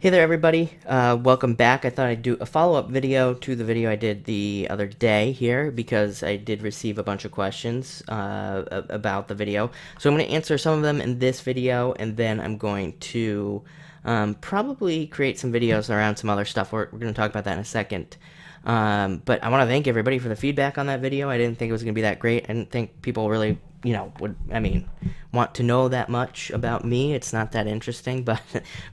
Hey there, everybody. Welcome back. I thought I'd do a follow-up video to the video I did the other day here because I did receive a bunch of questions about the video. So I'm going to answer some of them in this video, and then I'm going to probably create some videos around some other stuff. We're going to talk about that in a second. But I want to thank everybody for the feedback on that video. I didn't think it was going to be that great. I didn't think people really, want to know that much about me. It's not that interesting,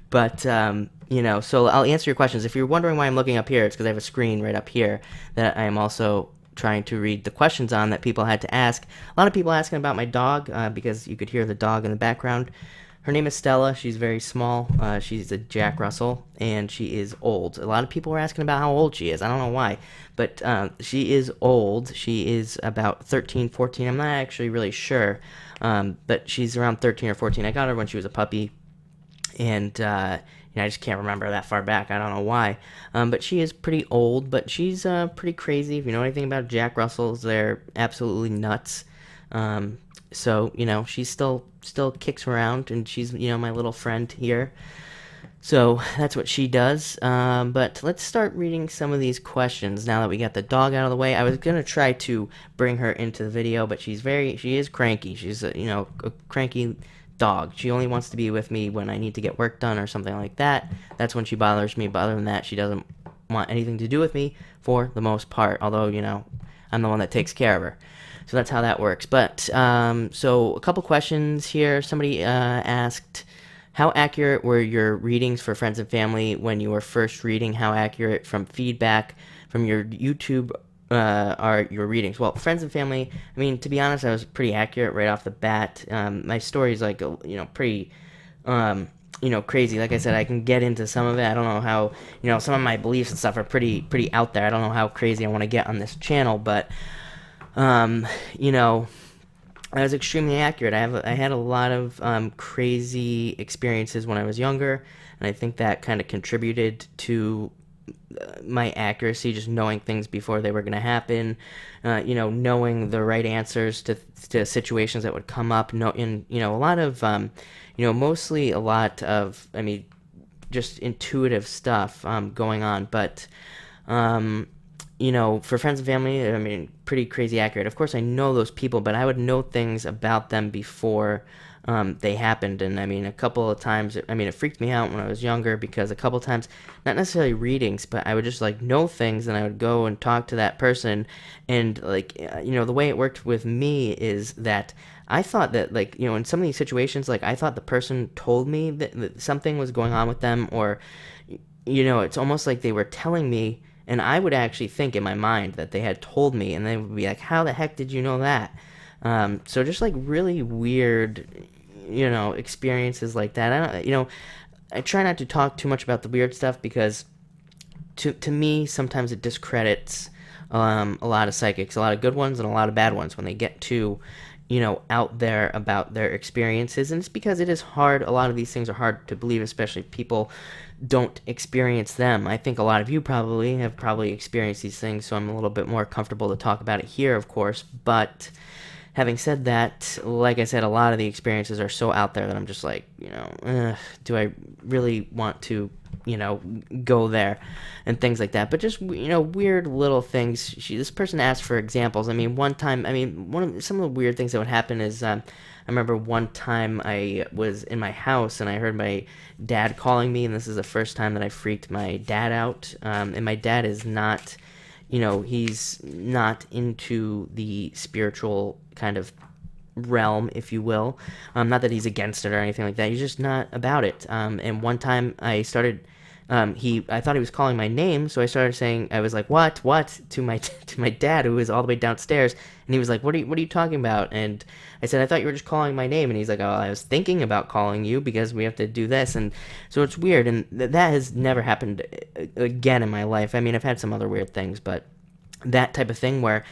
but so I'll answer your questions. If you're wondering why I'm looking up here, it's because I have a screen right up here that I am also trying to read the questions on that people had to ask. A lot of people asking about my dog because you could hear the dog in the background. Her name is Stella. She's very small. She's a Jack Russell, and she is old. A lot of people were asking about how old she is. I don't know why, but she is old. She is about 13, 14. I'm not actually really sure, but she's around 13 or 14. I got her when she was a puppy, and I just can't remember that far back. I don't know why, but she is pretty old, but she's pretty crazy. If you know anything about Jack Russells, they're absolutely nuts. So she still kicks around, and she's my little friend here. So that's what she does. But let's start reading some of these questions now that we got the dog out of the way. I was gonna try to bring her into the video, but she is cranky. She's a cranky dog. She only wants to be with me when I need to get work done or something like that. That's when she bothers me. But other than that, she doesn't want anything to do with me for the most part. Although I'm the one that takes care of her. So that's how that works. But so a couple questions here. Somebody asked, how accurate were your readings for friends and family when you were first reading? How accurate from feedback from your YouTube are your readings? Well, friends and family, I mean, to be honest, I was pretty accurate right off the bat. My story's like, pretty, crazy. Like I said, I can get into some of it. I don't know how, some of my beliefs and stuff are pretty out there. I don't know how crazy I want to get on this channel, but I was extremely accurate. I had a lot of crazy experiences when I was younger, and I think that kind of contributed to my accuracy, just knowing things before they were going to happen, knowing the right answers to situations that would come up. A lot of, mostly a lot of, just intuitive stuff going on, but for friends and family, pretty crazy accurate. Of course, I know those people, but I would know things about them before they happened. And a couple of times, it freaked me out when I was younger because a couple of times, not necessarily readings, but I would just know things, and I would go and talk to that person. And the way it worked with me is that I thought that in some of these situations, I thought the person told me that something was going on with them, or it's almost like they were telling me. And I would actually think in my mind that they had told me, and they would be like, how the heck did you know that? So just really weird, experiences like that. I try not to talk too much about the weird stuff because to me, sometimes it discredits a lot of psychics, a lot of good ones and a lot of bad ones when they get too, out there about their experiences. And it's because it is hard. A lot of these things are hard to believe, especially if people don't experience them. I think a lot of you have experienced these things, so I'm a little bit more comfortable to talk about it here, of course. But having said that, like I said, a lot of the experiences are so out there that I'm just do I really want to, go there and things like that? But just, weird little things. This person asked for examples. One time, some of the weird things that would happen is, I remember one time I was in my house and I heard my dad calling me, and this is the first time that I freaked my dad out. And my dad is not, he's not into the spiritual kind of realm, if you will. Not that he's against it or anything like that. He's just not about it. And one time I started, I thought he was calling my name, so I started saying, I was like, what, to my dad, who was all the way downstairs, and he was like, what are you talking about? And I said, I thought you were just calling my name. And he's like, oh, I was thinking about calling you because we have to do this. And so it's weird, and that has never happened again in my life. I've had some other weird things, but that type of thing where,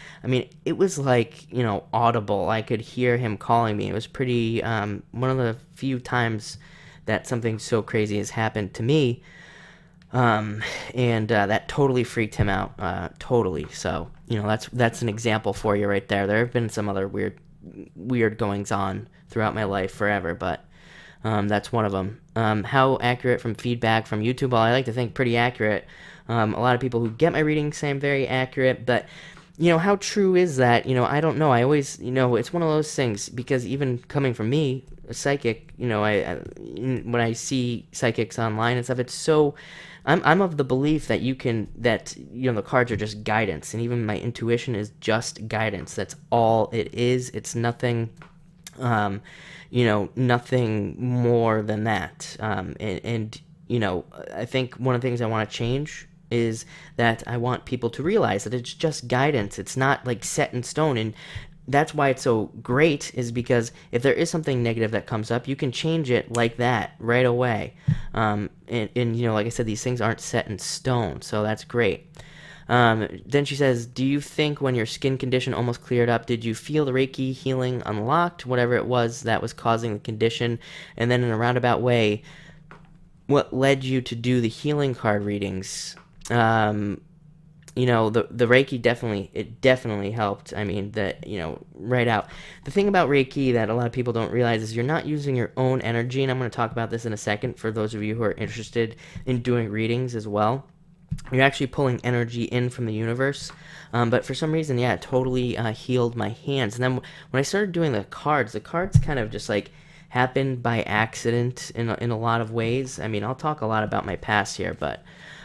it was audible. I could hear him calling me. It was pretty, one of the few times that something so crazy has happened to me. And that totally freaked him out, totally. So, that's an example for you right there. There have been some other weird goings on throughout my life forever, but That's one of them. How accurate from feedback from YouTube? Well, I like to think pretty accurate. A lot of people who get my readings say I'm very accurate, but how true is that? I don't know. I always, it's one of those things because even coming from me, a psychic, when I see psychics online and stuff, it's so. I'm of the belief that the cards are just guidance, and even my intuition is just guidance. That's all it is. It's nothing. Nothing more than that. I think one of the things I want to change is that I want people to realize that it's just guidance. It's not like set in stone. And that's why it's so great, is because if there is something negative that comes up, you can change it like that right away. Like I said, these things aren't set in stone. So that's great. Then she says, do you think when your skin condition almost cleared up, did you feel the Reiki healing unlocked, whatever it was that was causing the condition? And then in a roundabout way, what led you to do the healing card readings? The Reiki definitely helped. I mean, right out. The thing about Reiki that a lot of people don't realize is you're not using your own energy, and I'm going to talk about this in a second for those of you who are interested in doing readings as well. You're actually pulling energy in from the universe. But for some reason, it totally healed my hands. And then when I started doing the cards kind of just like happened by accident in a lot of ways. I mean, I'll talk a lot about my past here, but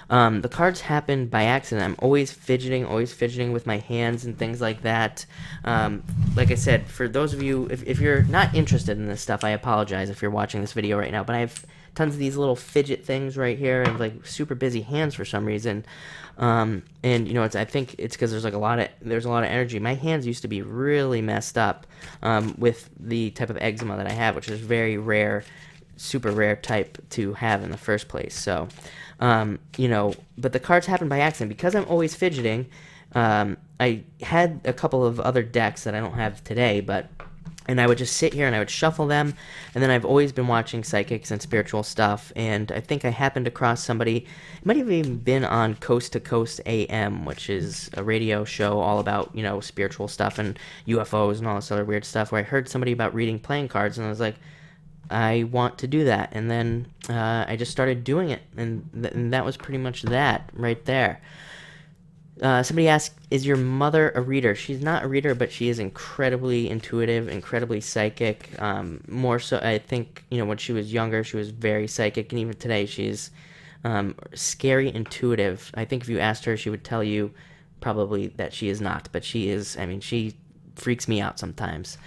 the cards happen by accident. I'm always fidgeting with my hands and things like that. Like I said, for those of you, if you're not interested in this stuff, I apologize if you're watching this video right now, but I have tons of these little fidget things right here and like super busy hands for some reason. I think it's because there's a lot of energy. My hands used to be really messed up with the type of eczema that I have, which is very rare, super rare type to have in the first place. So, but the cards happen by accident because I'm always fidgeting. I had a couple of other decks that I don't have today, and I would just sit here and I would shuffle them, and then I've always been watching psychics and spiritual stuff, and I think I happened across somebody, it might have even been on Coast to Coast AM, which is a radio show all about, spiritual stuff and UFOs and all this other weird stuff, where I heard somebody about reading playing cards, and I was like, I want to do that, and then I just started doing it, and that was pretty much that right there. Somebody asked, is your mother a reader? She's not a reader, but she is incredibly intuitive, incredibly psychic. More so, I think, when she was younger, she was very psychic, and even today, she's scary intuitive. I think if you asked her, she would tell you probably that she is not, but she is. I mean, she freaks me out sometimes.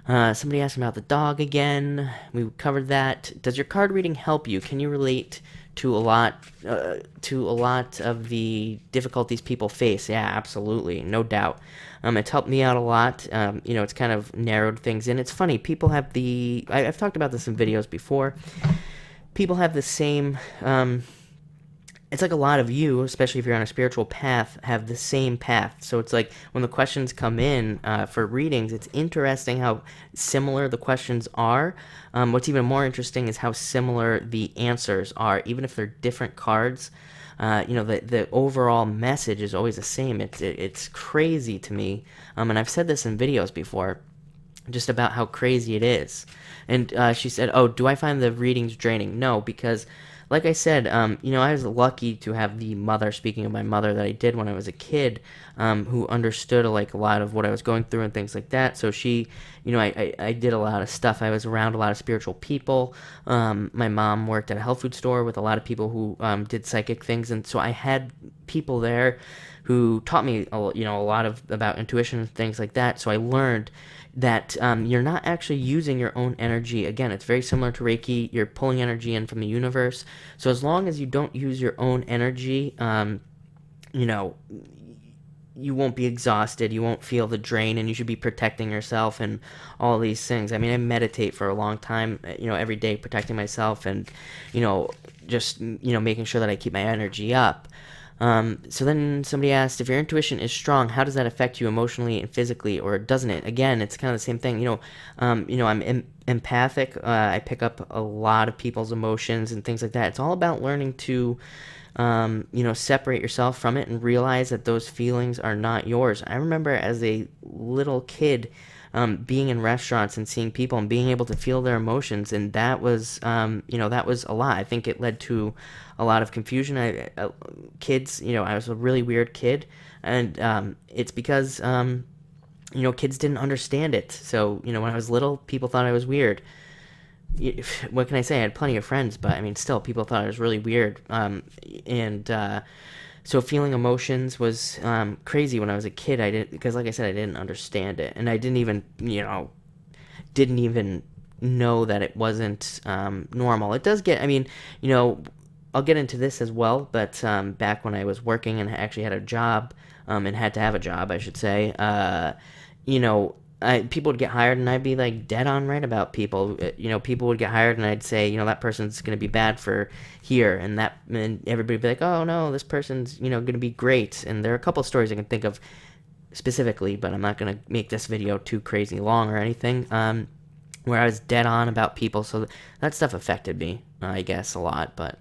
Somebody asked about the dog again. We covered that. Does your card reading help you? Can you relate to a lot of the difficulties people face? Yeah, absolutely, no doubt. It's helped me out a lot. It's kind of narrowed things in. It's funny, people have I've talked about this in videos before. People have the same. It's like a lot of you, especially if you're on a spiritual path, have the same path. So it's like when the questions come in for readings, it's interesting how similar the questions are. What's even more interesting is how similar the answers are, even if they're different cards. The overall message is always the same. It's crazy to me, and I've said this in videos before, just about how crazy it is. And she said, "Oh, do I find the readings draining?" No, because like I said, I was lucky to have the mother, speaking of my mother, that I did when I was a kid, who understood a lot of what I was going through and things like that. So she, I did a lot of stuff. I was around a lot of spiritual people. My mom worked at a health food store with a lot of people who did psychic things. And so I had people there who taught me, a lot about intuition and things like that. So I learned that you're not actually using your own energy. Again, it's very similar to Reiki. You're pulling energy in from the universe. So as long as you don't use your own energy, you won't be exhausted. You won't feel the drain, and you should be protecting yourself and all these things. I mean, I meditate for a long time, every day, protecting myself and, just, making sure that I keep my energy up. So then somebody asked, if your intuition is strong, how does that affect you emotionally and physically, or doesn't it? Again, it's kind of the same thing. I'm empathic. I pick up a lot of people's emotions and things like that. It's all about learning to, separate yourself from it and realize that those feelings are not yours. I remember as a little kid, being in restaurants and seeing people and being able to feel their emotions, and that was, that was a lot. I think it led to a lot of confusion. Kids, I was a really weird kid, and it's because, kids didn't understand it. So, when I was little, people thought I was weird. What can I say? I had plenty of friends, but I mean, still, people thought I was really weird. So feeling emotions was crazy when I was a kid. I didn't, because like I said, I didn't understand it, and I didn't even know that it wasn't normal. It does get, I'll get into this as well, but back when I was working and actually had a job, and had to have a job, I should say, people would get hired and I'd be like dead on right about people. People would get hired and I'd say, that person's going to be bad for here, and everybody would be like, oh no, this person's, going to be great. And there are a couple of stories I can think of specifically, but I'm not going to make this video too crazy long or anything, where I was dead on about people. So that stuff affected me, I guess, a lot, but,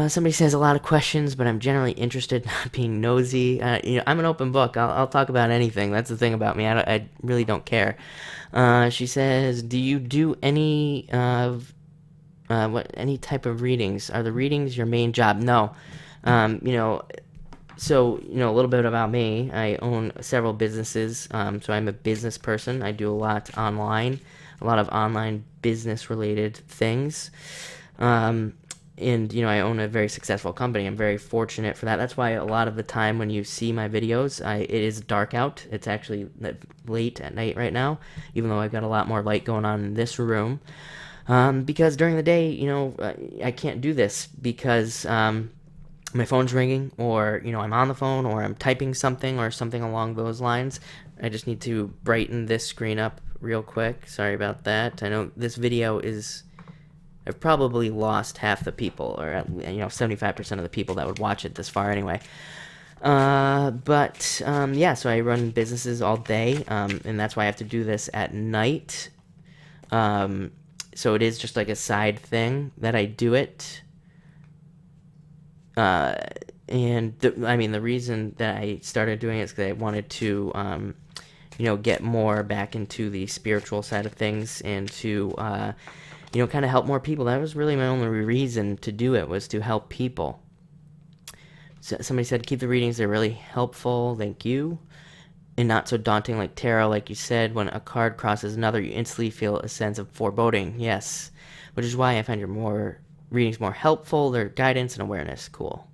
somebody says a lot of questions, but I'm generally interested, not being nosy. I'm an open book. I'll talk about anything. That's the thing about me. I really don't care. She says, do you do any any type of readings? Are the readings your main job? No. So, a little bit about me. I own several businesses, so I'm a business person. I do a lot online, a lot of online business-related things. And, I own a very successful company. I'm very fortunate for that. That's why a lot of the time when you see my videos, it is dark out. It's actually late at night right now, even though I've got a lot more light going on in this room. Because during the day, I can't do this because my phone's ringing, or, I'm on the phone, or I'm typing something or something along those lines. I just need to brighten this screen up real quick. Sorry about that. I know this video is... I've probably lost half the people, or 75% of the people that would watch it this far anyway. So I run businesses all day, and that's why I have to do this at night. So it is just like a side thing that I do it. The reason that I started doing it is because I wanted to, get more back into the spiritual side of things, and to, kind of help more people. That was really my only reason to do it, was to help people. So somebody said, keep the readings, they're really helpful, thank you. And not so daunting like tarot, like you said, when a card crosses another, you instantly feel a sense of foreboding. Yes, which is why I find your readings more helpful, their guidance and awareness. Cool.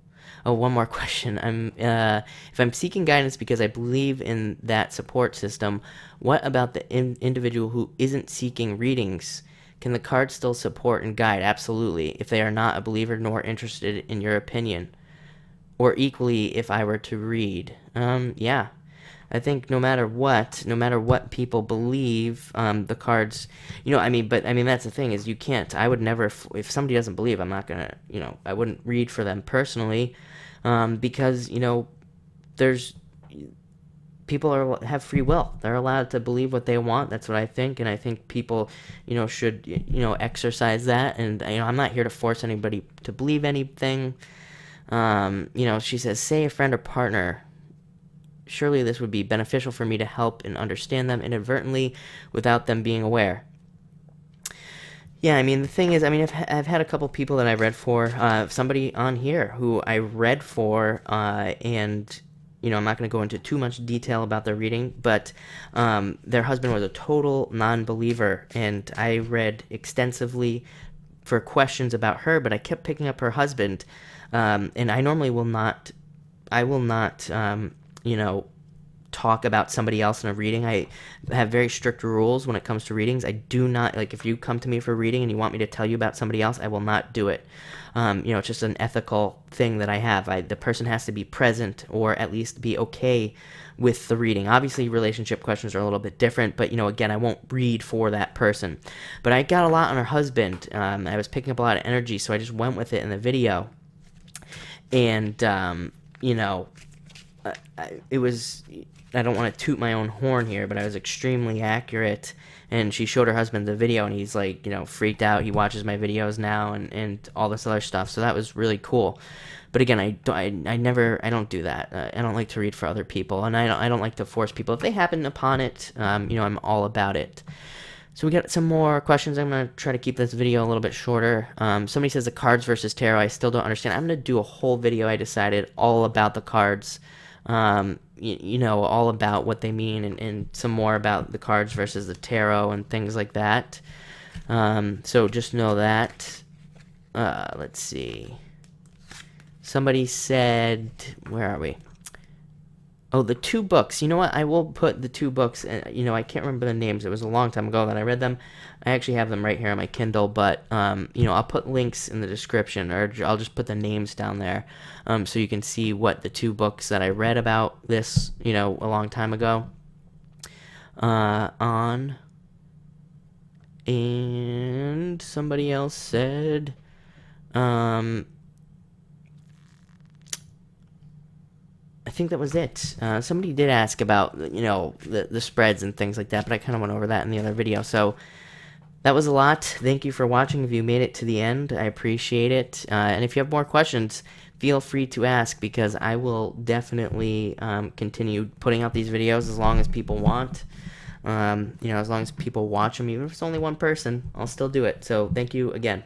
Oh, one more question. If I'm seeking guidance because I believe in that support system, what about the individual who isn't seeking readings? Can the cards still support and guide? Absolutely, if they are not a believer nor interested in your opinion. Or equally, if I were to read. Yeah. I think no matter what people believe, the cards, that's the thing, is you can't, I would never, if somebody doesn't believe, I'm not gonna, I wouldn't read for them personally, because, there's, people have free will. They're allowed to believe what they want. That's what I think, and I think people, should, exercise that. And I'm not here to force anybody to believe anything. She says, say a friend or partner. Surely this would be beneficial for me to help and understand them inadvertently without them being aware. Yeah, the thing is, I've had a couple people that I read for. Somebody on here who I read for, and I'm not going to go into too much detail about their reading, but their husband was a total non-believer, and I read extensively for questions about her, but I kept picking up her husband, and I normally will not talk about somebody else in a reading. I have very strict rules when it comes to readings. I do not, if you come to me for a reading and you want me to tell you about somebody else, I will not do it. It's just an ethical thing that I have. The person has to be present, or at least be okay with the reading. Obviously, relationship questions are a little bit different, but, again, I won't read for that person. But I got a lot on her husband. I was picking up a lot of energy, so I just went with it in the video. And, it was, I don't want to toot my own horn here, but I was extremely accurate. And she showed her husband the video, and he's like, freaked out. He watches my videos now, and all this other stuff. So that was really cool. But again, I don't do that. I don't like to read for other people, and I don't like to force people. If they happen upon it, I'm all about it. So we got some more questions. I'm going to try to keep this video a little bit shorter. Somebody says the cards versus tarot. I still don't understand. I'm going to do a whole video, I decided, all about the cards. All about what they mean, and some more about the cards versus the tarot and things like that. So just know that. Let's see. Somebody said, where are we? Oh, the 2 books. You know what? I will put the 2 books. I can't remember the names. It was a long time ago that I read them. I actually have them right here on my Kindle, but I'll put links in the description, or I'll just put the names down there, so you can see what the 2 books that I read about this, a long time ago, on. And somebody else said, I think that was it. Somebody did ask about, the spreads and things like that, but I kind of went over that in the other video. So that was a lot. Thank you for watching. If you made it to the end, I appreciate it. And if you have more questions, feel free to ask, because I will definitely continue putting out these videos as long as people want. As long as people watch them, even if it's only one person, I'll still do it. So thank you again.